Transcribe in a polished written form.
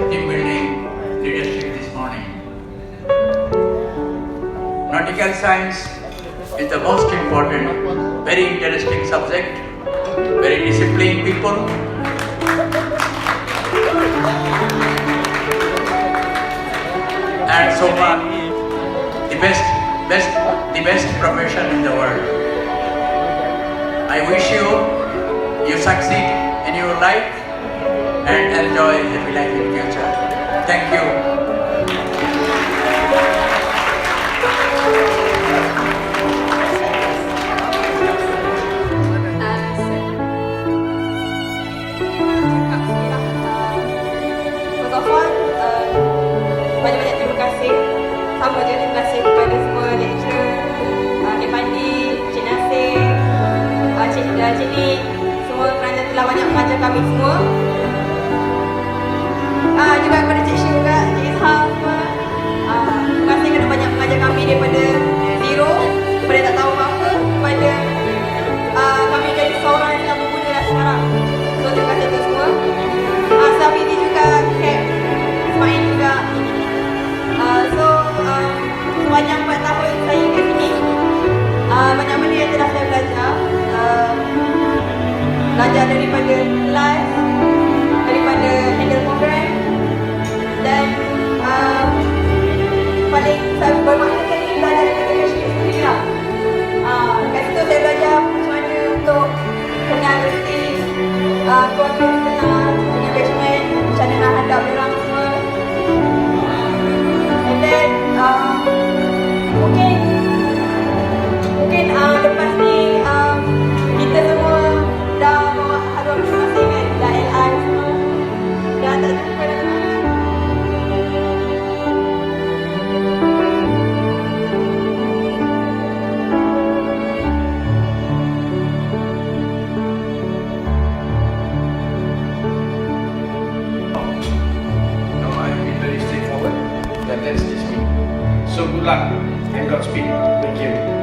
team building leadership this morning. Nautical science is the most important, very interesting subject, very disciplined people. And so far, the best profession in the world. I wish you succeed in your life and enjoy happy life in future. Thank you. Banyak-banyak terima kasih. Sama je terima kasih kepada semua lecturer, Cik Pandi, Cik Nasir, Cik Ni, semua kerana telah banyak mengajar kami semua. Juga kepada Cik Syu juga, Cik Ishak semua. Terima kasih kerana banyak mengajar kami daripada zero, daripada tak tahu apa-apa, kepada kami jadi seorang yang berguna dah sekarang. So terima kasih kepada semua. Staff ini juga, Kak Ismail juga. Sepanjang 4 tahun saya kat sini, banyak benda yang telah saya belajar. Belajar daripada kelas, daripada handle program, dan paling saya bermakna sekali belajar daripada cashier sendiri lah. Kat situ saya belajar macam mana untuk kenal artis, keluarga kenal, punya batchmate, macam mana nak hadap orang semua. And then mungkin lepas ni kita semua dah bawa haluan masing-masing kan, dah LI semua, dah tak jumpa dah mana. Now I've been very straightforward that that's just me. So good luck and Godspeed. Thank you.